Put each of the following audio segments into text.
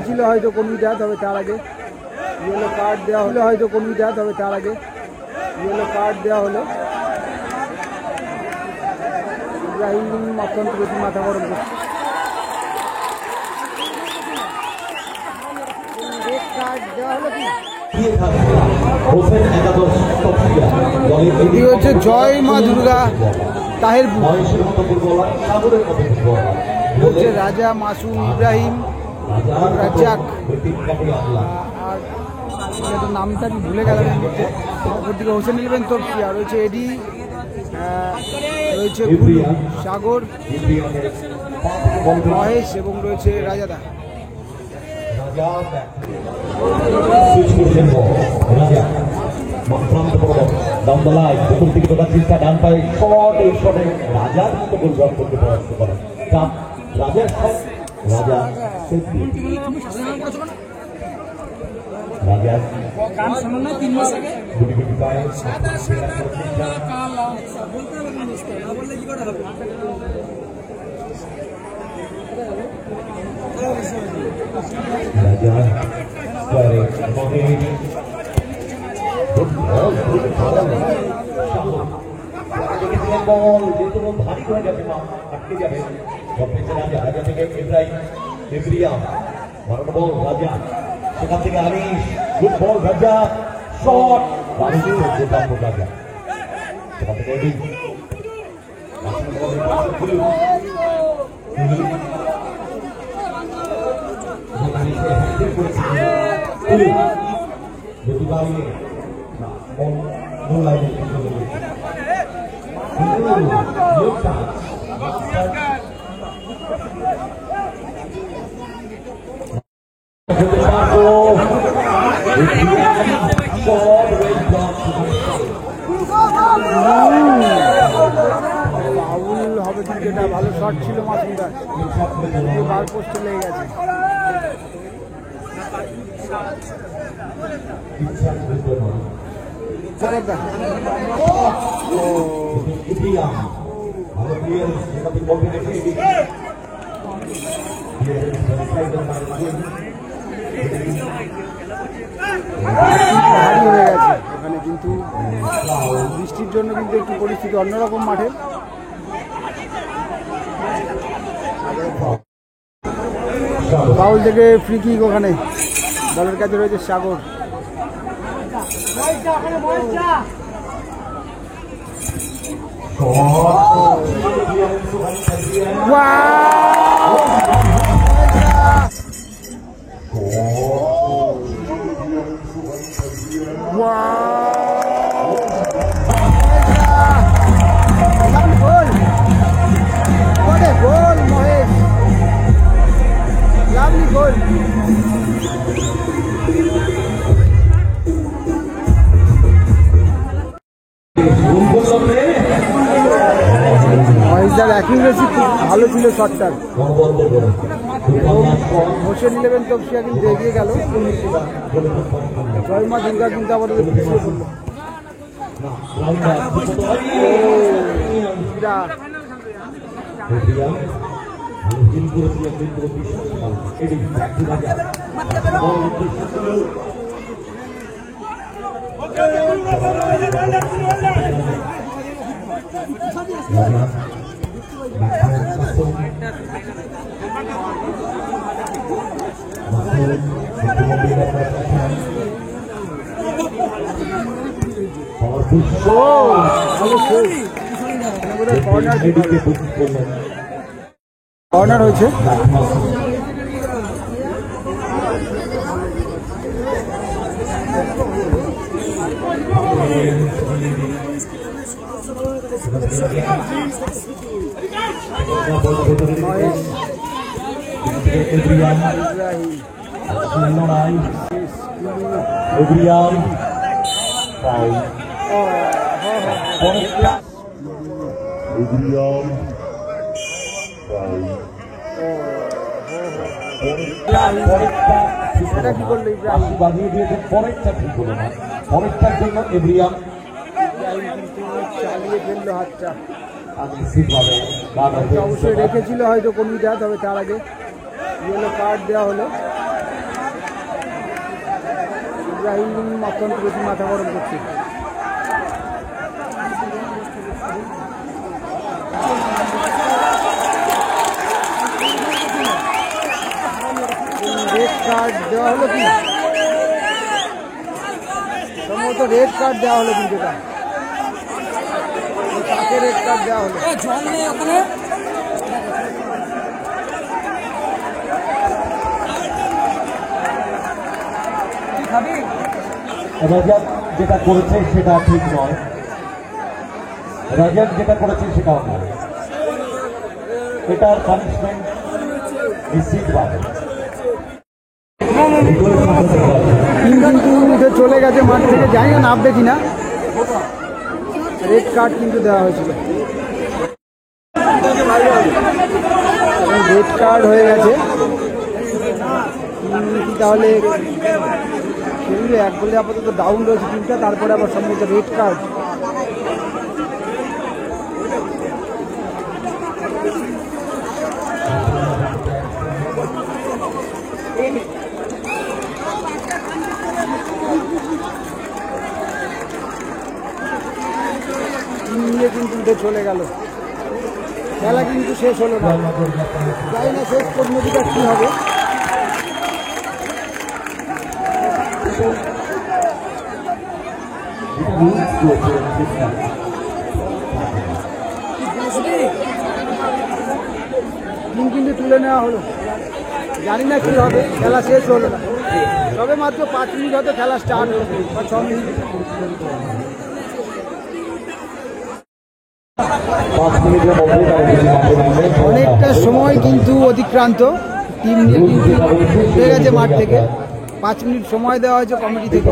ছিল হয়তো কমিটা, তবে তার আগে ইয়েলো কার্ড দেওয়া হলো, হয়তো কমিটা, তবে তার আগে ইয়েলো কার্ড দেওয়া হলো। ইব্রাহিম অত্যন্ত বেশি মাথা গরম করছে। রেড কার্ড দেওয়া হলো কি? এটি হচ্ছে জয় মা দুর্গা তাহেরপুর, হচ্ছে রাজা মাসুম ইব্রাহিম রাজ্জাক, আর নামটা আমি ভুলে গেলাম। অপরদিকে হোসেন ইলেভেন তরফিয়া রয়েছে, এডি রয়েছে সাগর, মহেশ এবং রয়েছে রাজাদা। ডান পায়ে শট, এই শটে রাজার মতো গোল করতে প্রয়াস করেন রাজার শট, রাজা রাজা গুটি গুটি পায়ে রাজা করে মহেশ বল যেহেতু ভারী হয়ে যাবে, আটকে যাবে। রাজা, রাজা থেকে ইব্রাহিম মারানো বল রাজা, সেখান থেকে আনিস, গুড বল রাজা, শট রাজা, সেখান থেকে এডি হবে, কিন্তু এটা ভালো শট ছিল মাসুমদার, বার পোস্টে লেগে গেছে। ভারী হয়ে গেছে এখানে, কিন্তু বৃষ্টির জন্য কিন্তু একটু পরিস্থিতি অন্যরকম মাঠে। ফাউল থেকে ফ্রি কিক, ওখানে বলের কাছে রয়েছে সাগর। গোল মহেশ, লাভলি গোল। মহেশদার অ্যাকিউরেসি খুব ভালো ছিল শটটার। হোসেন ইলেভেন তপসিয়া কিন্তু এগিয়ে গেল, জয় মা দুর্গা কিন্তু আপাতত পিছিয়ে পড়ল। কর্নার হয়েছে। লড়াই এভরিয়ান ফাউল পরেরটা এভরিয়ান ফাউল এটা কি করলো ইব্রাহিম? বাজিয়ে দিয়েছেন, পরেরটা ঠিক হলো না, পরেরটার জন্য এভরিয়ান চালিয়ে ফেললো হাতটা। নিশ্চিতভাবে অবশ্যই রেখেছিল হয়তো কমিটা, তবে তার আগে ইয়েলো কার্ড দেওয়া হলো। ইব্রাহিম অত্যন্ত বেশি মাথা গরম করছে। রেড কার্ড দেওয়া হলো কি? সম্ভবত রেড কার্ড দেওয়া হলো, কিন্তু তাকে রেড কার্ড দেওয়া হলো। রাজাক যেটা করেছে সেটা ঠিক নয়, রাজাক যেটা করেছে সেটাও নয়, এটার পানিশমেন্ট নিশ্চিতভাবে। কিন্তু উঠে চলে গেছে মাঠ থেকে, জানি না নামবে কিনা। রেড কার্ড কিন্তু দেওয়া হয়েছিল, রেড কার্ড হয়ে গেছে। তাহলে খেলবে এক বলে, আপাতত ডাউন রয়েছে টিমটা, তারপরে আবার সম্ভবত রেড কার্ড। নিয়ে কিন্তু উঠে চলে গেল, খেলা কিন্তু শেষ হলো না। জানি না শেষ পরিণতিটা কি হবে। টিম কিন্তু তুলে নেওয়া হলো, জানি না কি হবে, খেলা শেষ হলো না। তবে মাত্র 5 মিনিট হয়তো খেলা স্টার্ট হবে, বা 6 মিনিট। অনেকটা সময় কিন্তু অতিক্রান্ত, টিম নিয়ে কিন্তু উঠে গেছে মাঠ থেকে। 5 মিনিট সময় দেওয়া হয়েছে কমিটি থেকে।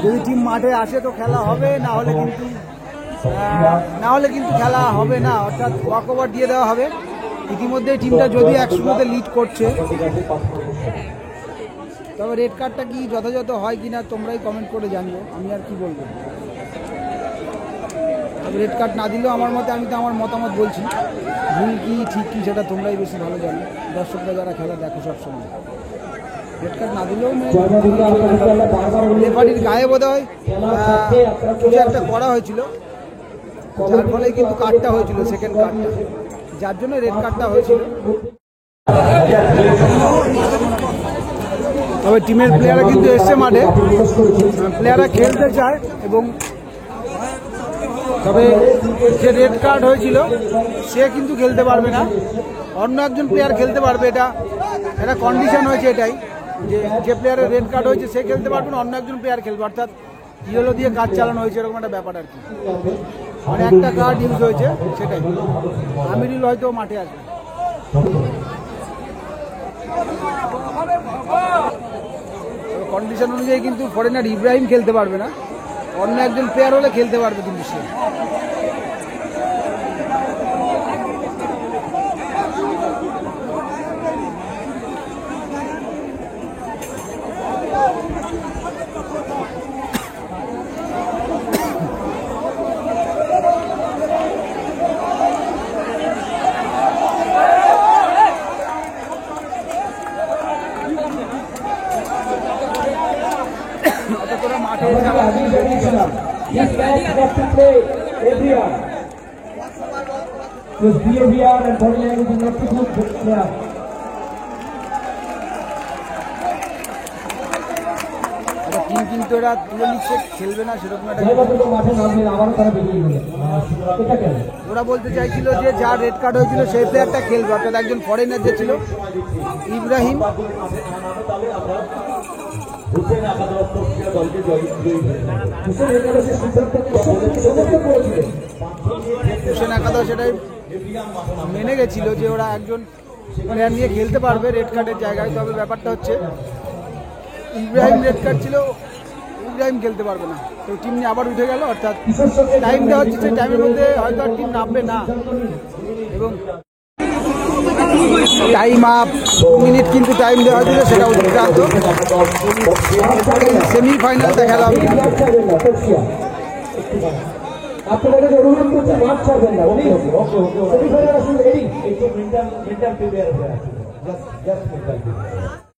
যদি টিম মাঠে আসে তো খেলা হবে, না হলে কিন্তু খেলা হবে না, অর্থাৎ ওয়াক ওভার দিয়ে দেওয়া হবে। ইতিমধ্যে টিমটা যদি 1-0-তে লিড করছে, তবে রেড কার্ডটা কি যথাযথ হয় কিনা তোমরাই কমেন্ট করে জানবে, আমি আর কি বলবো। রেড কার্ড না দিলেও আমার মতে, আমি তো আমার মতামত বলছি, ভুল কি ঠিক কি সেটা তোমরাই বেশি ভালো জানো, দর্শকরা যারা খেলা দেখো সবসময়। রেড কার্ড না দিলেও রেফারির গায়ে বোধ হয় কিছু একটা করা হয়েছিল, যার ফলে কিন্তু কার্ডটা হয়েছিল, সেকেন্ড কার্ডটা, যার জন্য রেড কার্ডটা হয়েছিল। তবে টিমের প্লেয়াররা কিন্তু এসছে মাঠে, প্লেয়াররা খেলতে চায়। এবং তবে যে রেড কার্ড হয়েছিল সে কিন্তু খেলতে পারবে না, অন্য একজন প্লেয়ার খেলতে পারবে। এটা কন্ডিশন হয়েছে এটাই, যে প্লেয়ারের রেড কার্ড হয়েছে সে খেলতে পারবে না, অন্য একজন প্লেয়ার খেলবে। অর্থাৎ ইয়েলো দিয়ে কাজ চালানো হয়েছে, এরকম একটা ব্যাপার আর কি। মানে একটা কার্ড ইউজ হয়েছে, সেটাই। আমিরুল হয়তো মাঠে আসবে। কন্ডিশন অনুযায়ী কিন্তু ফরেনার ইব্রাহিম খেলতে পারবে না, অন্য একজন প্লেয়ার হলে খেলতে পারবে কিন্তু সে। Yes, guys, got to play everyone. His behavior and body language is not too good, but yeah. Team কিন্তু এরা তুলে নিচ্ছে, খেলবে না সেরকম একটা। ওরা বলতে চাইছিল যে যার রেড কার্ড হয়েছিল সেই প্লেয়ারটা খেলবে, অর্থাৎ একজন ফরেনার যে ছিল ইব্রাহিম। হুসেন একাদশ সেটাই মেনে গেছিল যে ওরা একজন প্লেয়ার নিয়ে খেলতে পারবে রেড কার্ডের জায়গায়। তবে ব্যাপারটা হচ্ছে ইব্রাহিম রেড কার্ড ছিল, ইব্রাহিম খেলতে পারবে না, তো টিম নিয়ে আবার উঠে গেল। অর্থাৎ টাইম দেওয়া হচ্ছে, সেই টাইমের মধ্যে হয়তো আর টিম নামবে না। এবং টাইম আপ 2 মিনিট কিন্তু টাইম দেওয়া হয়েছিল, সেটা অতিক্রান্ত। সেমিফাইনালটা খেলা হবে। আপনাদের অনুরোধ করছি মাঠ ছাড়বেন না। সেমিফাইনাল আসলে রেডি। একটু মেন্টাল প্রিপেয়ার হয়ে আছে, জাস্ট মেন্টাল প্রিপেয়ার।